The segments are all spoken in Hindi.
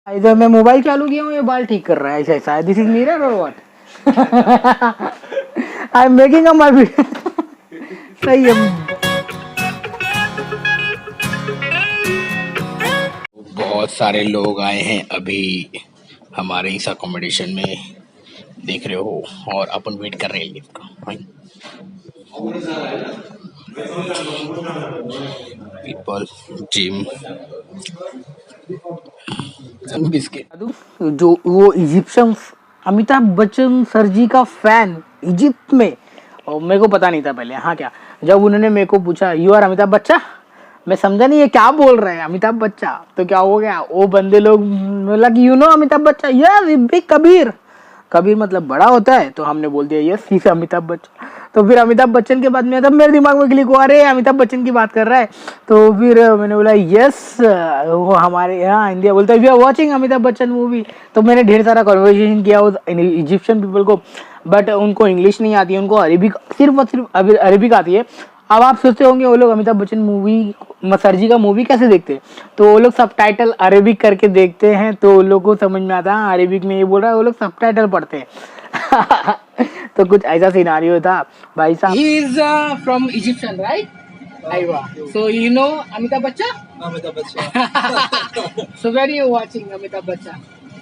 इधर मैं मोबाइल चालू किया हूँ, ये बाल ठीक कर रहा है ऐसा ऐसा। दिस इज मिरर और what? I am making a my video. सही है। बहुत सारे लोग आए हैं अभी हमारे इस अकोमोडेशन में, देख रहे हो, और अपन वेट कर रहे हैं लिफ्ट का। People gym biscuit. जो वो इजिप्शियन अमिताभ बच्चन सर जी का फैन इजिप्ट में, और मेरे को पता नहीं था पहले। हाँ क्या, जब उन्होंने मेरे को पूछा यू आर अमिताभ बच्चा, मैं समझा नहीं ये क्या बोल रहे हैं अमिताभ बच्चा। तो क्या हो गया, वो बंदे लोग लग यू नो अमिताभ बच्चा, यस बिग कबीर। कबीर मतलब बड़ा होता है, तो हमने बोल दिया यस ही अमिताभ बच्चन। तो फिर अमिताभ बच्चन के बाद में तब मेरे दिमाग में क्लिक हुआ, अरे अमिताभ बच्चन की बात कर रहा है। तो फिर मैंने बोला यस, वो हमारे यहाँ इंडिया बोलता है we are watching Amitabh Bachchan movie. तो मैंने ढेर सारा कन्वर्सेशन किया उस इजिप्शियन पीपल को, बट उनको इंग्लिश नहीं आती है, उनको अरेबिक सिर्फ और सिर्फ अरेबिक आती है। अब आप सोचते होंगे वो लोग अमिताभ बच्चन मूवी सर जी का मूवी कैसे देखते हैं, तो वो लोग सबटाइटल अरेबिक करके देखते हैं, तो वो लोग को समझ में आता है अरेबिक में ये बोल रहा है, वो लोग सबटाइटल पढ़ते हैं। तो कुछ ऐसा सिनारियो था भाई साहब। He is from Egyptian right? Aywa. So you know Amitabh Bachchan? Amitabh Bachchan. So where you watching Amitabh Bachchan?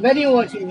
Where you watching?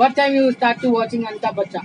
what time you start to watching Amitabh Bachchan?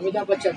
Amitabh Bachchan.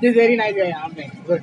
This is very nice guy. Amen. Good.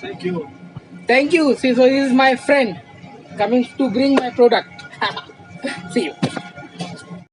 Thank you. Thank you. See, so this is my friend coming to bring my product. See you.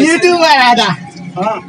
YouTuber आधा।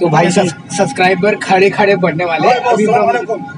तो भाई सब्सक्राइबर खड़े खड़े बढ़ने वाले।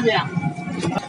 मिया।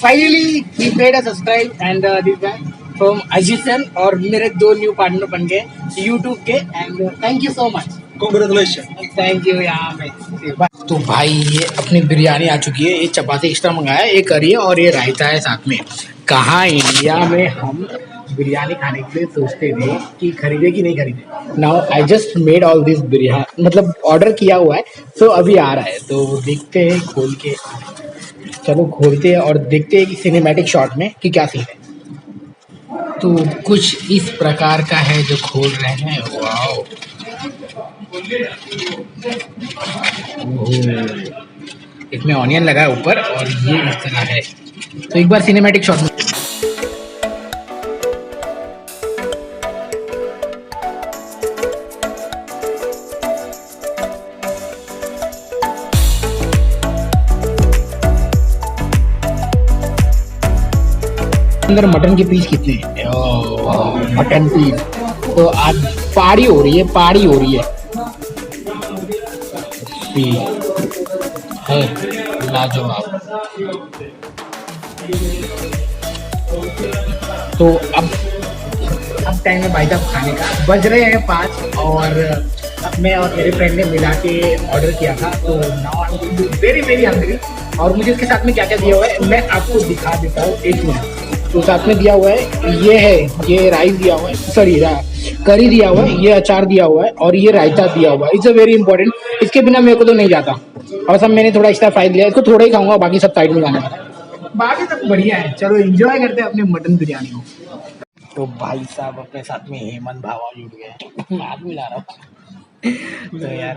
Finally he made a subscribe and this guy from Ajisen और मेरे दो न्यू पार्टनर बन गए YouTube के, and thank you so much. Congratulations. Thank you यार मैं। तो भाई ये अपनी बिरयानी आ चुकी है, ये चपाती एक्स्ट्रा मंगाया, ये करी है और ये रायता है साथ में। कहाँ इंडिया में हम बिरयानी खाने के लिए सोचते थे कि खरीदे कि नहीं खरीदे। Now I just made all this biryani, मतलब ऑर्डर किया हुआ है, तो अभी आ रहा है, तो देखते हैं खोल के। चलो खोलते हैं और देखते हैं कि सिनेमैटिक शॉट में कि क्या सीन है। तो कुछ इस प्रकार का है जो खोल रहे हैं। वाओ, इसमें ऑनियन लगा है ऊपर और ये इस तरह है। तो एक बार सिनेमैटिक शॉट में अंदर मटन के पीस कितने हैं? मटन पीस तो आज पारी हो रही है, पारी हो रही है। है लाजवाब। तो अब टाइम है भाई साहब खाने का, बज रहे हैं 5 और अब मैं और मेरे फ्रेंड ने मिला के ऑर्डर किया था। तो now I am very very hungry. और मुझे इसके साथ में क्या क्या दिया हुआ है मैं आपको दिखा देता हूँ, एक मिनट। तो साथ में दिया हुआ है ये है, ये राइस दिया हुआ है, सॉरी करी दिया हुआ है, ये अचार दिया हुआ है और ये रायता दिया हुआ है। इट्स अ वेरी इंपॉर्टेंट, इसके बिना मेरे को तो नहीं जाता। और सब मैंने थोड़ा एक्स्ट्रा फ्राई लिया, इसको थोड़ा ही खाऊंगा, बाकी सब साइड में जाने वाला है। बाकी सब बढ़िया है। चलो एंजॉय करते हैं अपने मटन बिरयानी को। तो भाई साहब अपने साथ में हेमंत भावा जुड़ गए, हाथ मिला रहा हूँ। तो यार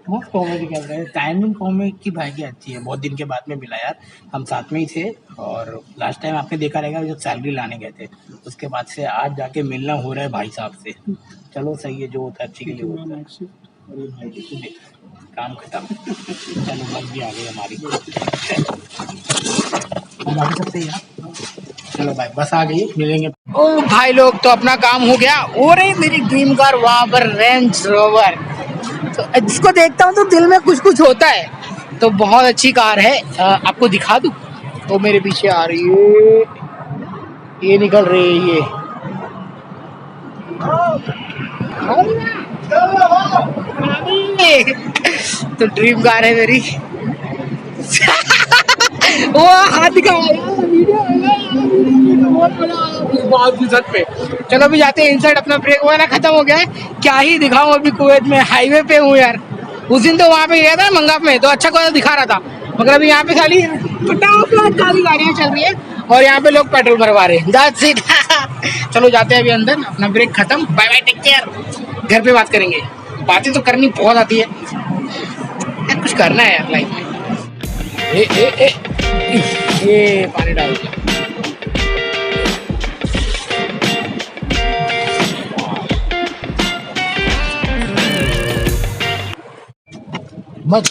बहुत कॉमेडी कर रहे हैं, टाइमिंग कॉमेडी की भाई की अच्छी है। बहुत दिन के बाद में मिला यार, हम साथ में ही थे और लास्ट टाइम आपने देखा रहेगा जब सैलरी लाने गए थे, उसके बाद से आज जाके मिलना हो रहा है भाई साहब से। चलो सही है, जो होता है अच्छी के लिए होता है। अरे भाई काम खत्म। चलो बस भी आ गई हमारी, बाकी सब सही है। चलो भाई बस आ गई, मिलेंगे। ओ भाई लोग, तो अपना काम हो गया। और मेरी ड्रीम कार वहाँ पर रेंज रोवर, तो जिसको देखता हूँ तो दिल में कुछ कुछ होता है। तो बहुत अच्छी कार है, आपको दिखा दूँ। तो मेरे पीछे आ रही है, ये निकल रही है, ये तो ड्रीम कार है मेरी। वो हाथ दिखा पे। चलो अभी जाते हैं इनसाइड, अपना ब्रेक वगैरह खत्म हो गया है, क्या ही दिखाऊं अभी कुवैत में, हाईवे पे हूँ यार। उस दिन तो वहाँ पे गया था मंगाफ में, तो अच्छा खासा दिखा रहा था, मगर अभी यहाँ पे खाली काली गाड़ियाँ चल रही है और यहाँ पे लोग पेट्रोल भरवा रहे हैं। That's it। चलो जाते हैं अभी अंदर, अपना ब्रेक खत्म, बाय बाय, टेक केयर। घर पे बात करेंगे, बातें तो करनी बहुत आती है यार, कुछ करना है यार लाइफ में। ए पानी डाल दिया। मत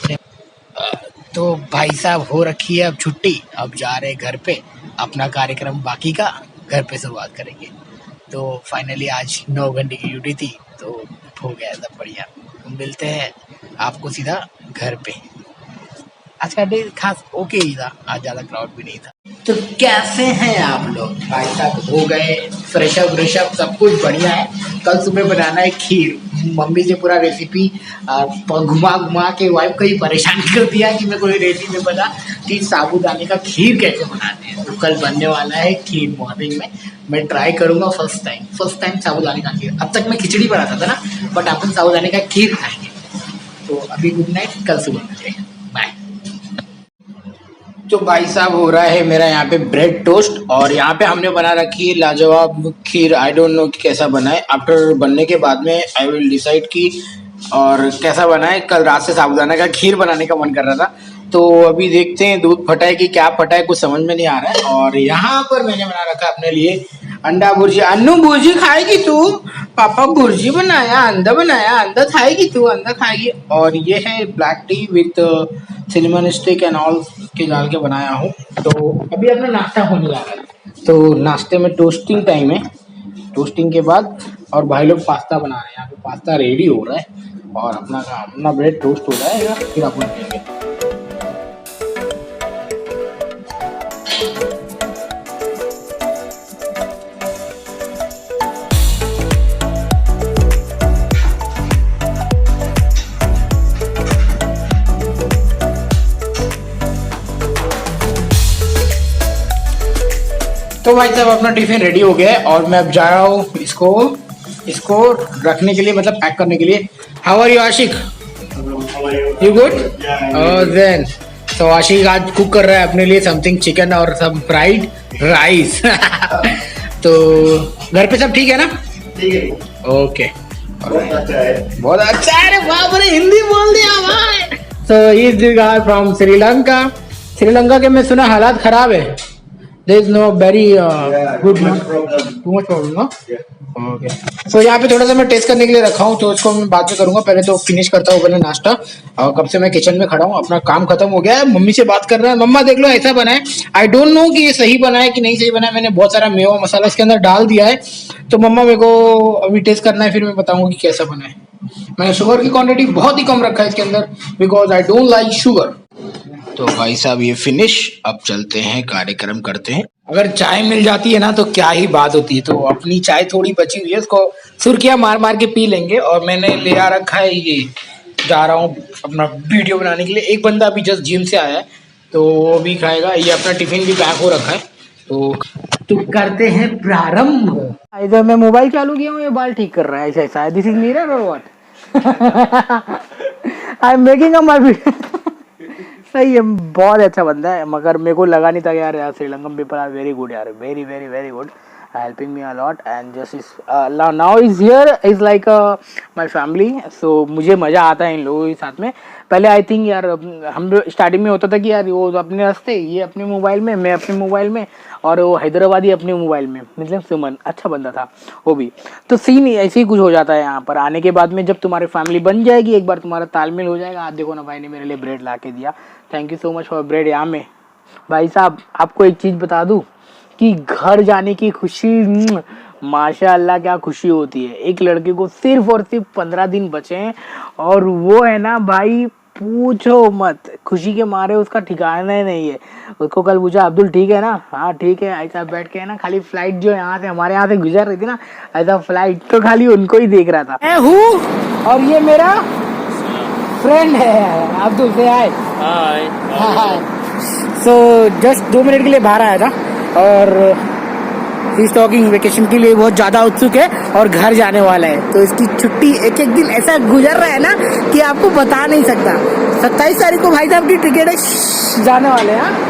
तो भाई साहब हो रखी है अब छुट्टी, अब जा रहे घर पे, अपना कार्यक्रम बाकी का घर पे शुरुआत करेंगे। तो फाइनली आज 9 घंटे की ड्यूटी थी, तो हो गया सब बढ़िया। मिलते हैं आपको सीधा घर पे। आज का डे खास ओके ही था, आज ज़्यादा क्राउड भी नहीं था। तो कैसे हैं आप लोग? भाई साहब हो गए फ्रेशअप व्रेशअप, सब कुछ बढ़िया है। कल सुबह बनाना है खीर, मम्मी से पूरा रेसिपी घुमा घुमा के वाइफ को ही परेशान कर दिया कि मैं कोई रेसिपी बता कि साबूदाने का खीर कैसे बनाते हैं। तो कल बनने वाला है खीर मॉर्निंग में, मैं ट्राई करूँगा फर्स्ट टाइम साबूदाने का खीर। अब तक मैं खिचड़ी बनाता था ना, बट अपन साबूदाने का खीर खाएंगे। तो अभी गुड नाइट, कल सुबह मिलते हैं, बाय। तो भाई साहब हो रहा है मेरा यहाँ पे ब्रेड टोस्ट, और यहाँ पे हमने बना रखी है लाजवाब खीर। आई डोंट नो कि कैसा बना है, आफ्टर बनने के बाद में आई विल डिसाइड कि और कैसा बना है। कल रात से साबूदाना का खीर बनाने का मन कर रहा था, तो अभी देखते हैं दूध फटा है कि क्या फटा है, कुछ समझ में नहीं आ रहा है। और यहाँ पर मैंने बना रखा अपने लिए अंडा भुर्जी। अन्नू भुर्जी खाएगी तू? पापा भुर्जी बनाया, अंडा बनाया, अंडा खाएगी तू? अंडा खाएगी। और ये है black T with cinnamon stick and all के डाल के बनाया हूँ। तो अभी अपना नाश्ता होने जा रहा है, तो नाश्ते में टोस्टिंग टाइम है, टोस्टिंग के बाद और भाई लोग पास्ता बना रहे हैं। यहाँ पे पास्ता रेडी हो रहा है और अपना ब्रेड टोस्ट हो जाएगा, फिर अपन लेंगे। तो भाई साहब अपना टिफिन रेडी हो गया है और मैं अब जा रहा हूँ इसको रखने के लिए, मतलब पैक करने के लिए। How are you Ashiq? You good? Then तो आशिक आज कुक कर रहा है अपने लिए समथिंग चिकन और सब फ्राइड राइस। तो घर पे सब ठीक है ना? ठीक है, ओके, बहुत अच्छा है। अरे बाप रे, हिंदी बोल दिया भाई। So he is the guy from Sri Lanka. Sri Lanka के मैं सुना हालात खराब है। There is no very good problem. too much problem, no? Okay. So यहाँ पे थोड़ा सा मैं टेस्ट करने के लिए रखा हूँ, तो इसको मैं बाद में करूंगा। पहले तो फिनिश करता हूँ पहले नाश्ता। और कब से मैं किचन में खड़ा हूँ, अपना काम खत्म हो गया है। मम्मी से बात कर रहा है, मम्मा देख लो ऐसा बना है। आई डोंट नो कि ये सही बना है कि नहीं सही बना है। मैंने बहुत सारा मेवा मसाला इसके अंदर डाल दिया है, तो मम्मा मेरे को अभी टेस्ट करना है, फिर मैं बताऊंगा कि कैसा बना है। मैंने शुगर की क्वांटिटी बहुत ही कम रखा है इसके अंदर, because I don't like sugar. तो भाई साहब ये फिनिश, अब चलते हैं कार्यक्रम करते हैं। अगर चाय मिल जाती है ना तो क्या ही बात होती है। तो अपनी चाय थोड़ी बची हुई है, उसको सुर्खियां मार मार के पी लेंगे। और मैंने ले आ रखा है ये, जा रहा हूँ अपना वीडियो बनाने के लिए। एक बंदा अभी जस्ट जिम से आया है, तो वो भी खाएगा। ये अपना टिफिन भी पैक हो रखा है, तो करते हैं प्रारंभ। इधर मैं मोबाइल चालू किया हूँ, ये बाल ठीक कर रहा है ऐसा ऐसा। दिस इज मिरर और what? I am making a my video. सही है, बहुत अच्छा बंदा है, मगर मेरे को लगा नहीं था यार Sri Lankan people are very good यार, very very very good, helping me a lot. And just is now is here is like my family. So मुझे मज़ा आता है इन लोगों के साथ में। पहले आई थिंक यार हम स्टार्टिंग में होता था कि यार वो अपने रास्ते, ये अपने मोबाइल में, मैं अपने मोबाइल में, और वो हैदराबादी अपने मोबाइल में, मतलब सुमन अच्छा बंदा था वो भी। तो सीन ऐसे ही कुछ हो जाता है यहाँ पर आने के बाद में। जब तुम्हारी फैमिली बन जाएगी, एक बार तुम्हारा तालमेल हो जाएगा। आज देखो ना भाई ने मेरे लिए ब्रेड ला के दिया, thank you so much for bread. यहाँ में भाई साहब आपको एक चीज़ बता दूँ कि घर जाने की खुशी, माशाअल्लाह क्या खुशी होती है। एक लड़के को सिर्फ और सिर्फ 15 दिन बचे हैं, और वो है ना भाई पूछो मत, खुशी के मारे उसका ठिकाना ही नहीं है। उसको कल पूछा अब्दुल ठीक है ना? हाँ ठीक है। ऐसा बैठ के है ना, खाली फ्लाइट जो यहाँ से हमारे यहाँ से गुजर रही थी ना, ऐसा फ्लाइट तो खाली उनको ही देख रहा था। मैं हूँ और ये मेरा फ्रेंड है अब्दुल से आए। हाय। सो जस्ट 2 मिनट के लिए बाहर आया था और इस टॉकिंग वेकेशन के लिए बहुत ज्यादा उत्सुक है और घर जाने वाला है। तो इसकी छुट्टी एक एक दिन ऐसा गुजर रहा है ना कि आपको बता नहीं सकता। 27 तारीख को भाई साहब की टिकट है, जाने वाले हैं।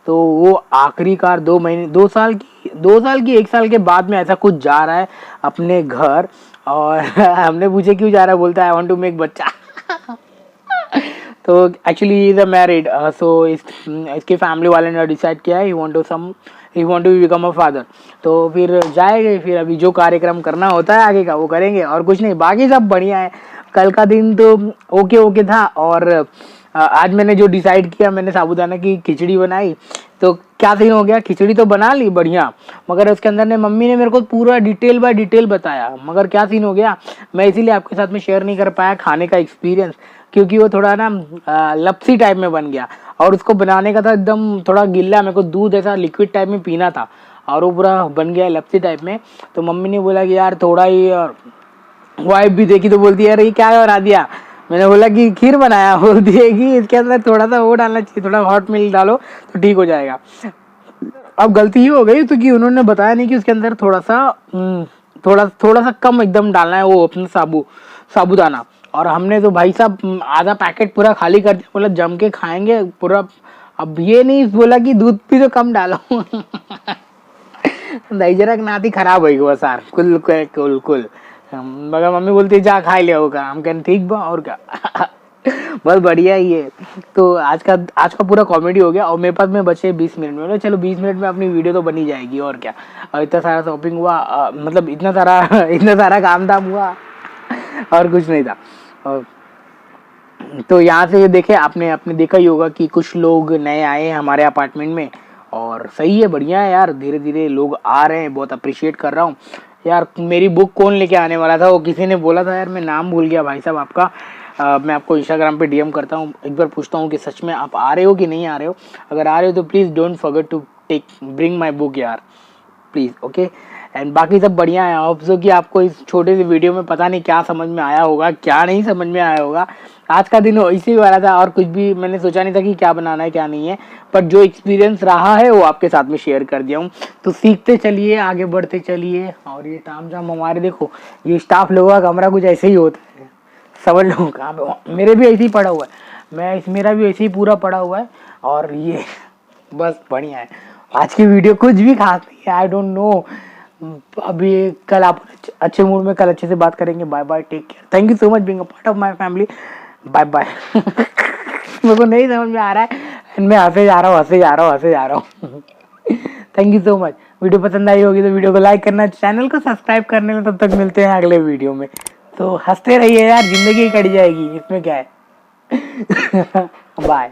तो वो आखिरीकार 2 साल की 1 साल के बाद में ऐसा कुछ जा रहा है अपने घर। और हमने पूछे क्यों जा रहा है, बोलता है आई वांट टू मेक बच्चा। तो actually he is a married, so इसके फैमिली वाले ने डिसाइड किया है he want to become a father. तो फिर जाएंगे, फिर अभी जो कार्यक्रम करना होता है आगे का वो करेंगे और कुछ नहीं, बाकी सब बढ़िया है। कल का दिन तो ओके था। और आज मैंने जो डिसाइड किया, मैंने साबूदाना की खिचड़ी बनाई। तो क्या सीन हो गया, खिचड़ी तो बना ली बढ़िया, मगर उसके अंदर ने मम्मी ने मेरे को पूरा डिटेल बाय डिटेल बताया। मगर क्या सीन हो गया, मैं इसीलिए आपके साथ में शेयर नहीं कर पाया खाने का एक्सपीरियंस, क्योंकि वो थोड़ा ना लपसी टाइप में बन गया और उसको बनाने का था एकदम थोड़ा गिल्ला, मेरे को दूध ऐसा लिक्विड टाइप में पीना था और वो पूरा बन गया लपसी टाइप में। तो मम्मी ने बोला कि यार थोड़ा ही, वाइफ भी देखी तो बोलती है यार ये क्या बना दिया। मैंने बोला कि खीर बनाया, बोलती है कि इसके अंदर थोड़ा सा वो डालना चाहिए, थोड़ा हॉट मिल्क डालो तो ठीक हो जाएगा। अब गलती ही हो गई क्योंकि उन्होंने बताया नहीं कि उसके अंदर थोड़ा सा कम एकदम डालना है वो अपना साबूदाना। और हमने तो भाई साहब आधा पैकेट पूरा खाली कर दिया, बोला जम के खाएंगे पूरा। अब ये नहीं बोला कि दूध भी तो कम डालो। दहीजरक नाती खराब हो गई सार कुल। मगर मम्मी बोलती है जा खा लिया होगा, हम कहते ठीक बा और क्या। बहुत बढ़िया ही है। तो आज का पूरा कॉमेडी हो गया और मेरे पास में बचे 20 मिनट में। चलो 20 मिनट में अपनी वीडियो तो बनी जाएगी और क्या। और इतना सारा शॉपिंग हुआ, मतलब इतना सारा काम धाम हुआ और कुछ नहीं था। तो यहाँ से ये देखे आपने देखा ही होगा कि कुछ लोग नए आए हैं हमारे अपार्टमेंट में और सही है, बढ़िया है यार, धीरे धीरे लोग आ रहे हैं, बहुत अप्रिशिएट कर रहा हूँ यार। मेरी बुक कौन लेके आने वाला था, वो किसी ने बोला था यार, मैं नाम भूल गया भाई साहब आपका। मैं आपको इंस्टाग्राम पे डीएम करता हूँ, एक बार पूछता हूँ कि सच में आप आ रहे हो कि नहीं आ रहे हो। अगर आ रहे हो तो please don't forget to bring my book यार, प्लीज़। ओके, एंड बाकी सब बढ़िया है। ऑब्जर्व कि आपको इस छोटे से वीडियो में पता नहीं क्या समझ में आया होगा, क्या नहीं समझ में आया होगा। आज का दिन इसी वाला था और कुछ भी मैंने सोचा नहीं था कि क्या बनाना है क्या नहीं है, पर जो एक्सपीरियंस रहा है वो आपके साथ में शेयर कर दिया हूँ। तो सीखते चलिए, आगे बढ़ते चलिए। और ये तामझाम हमारे देखो, ये स्टाफ लोगों का कमरा कुछ ऐसे ही होता है, सब लोगों का। मेरे भी ऐसे ही पड़ा हुआ है, मेरा भी ऐसे ही पूरा पड़ा हुआ है। और ये बस बढ़िया है। आज की वीडियो कुछ भी खास नहीं है, आई डोंट नो। अभी कल आप अच्छे मूड में, कल अच्छे से बात करेंगे। Bye bye, take care, thank you so much being a part of my family. Bye bye. मेरे को नहीं समझ में आ रहा है, मैं हंसे जा रहा हूँ। Thank you so much. Video पसंद आई होगी तो वीडियो को लाइक करना, चैनल को सब्सक्राइब करने में। तब तक मिलते हैं अगले वीडियो में। तो हंसते रहिए यार, जिंदगी कट जाएगी, इसमें क्या है। बाय।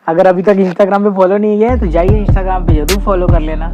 अगर अभी तक इंस्टाग्राम पे फॉलो नहीं किया है तो जाइए इंस्टाग्राम पे जरूर फॉलो कर लेना।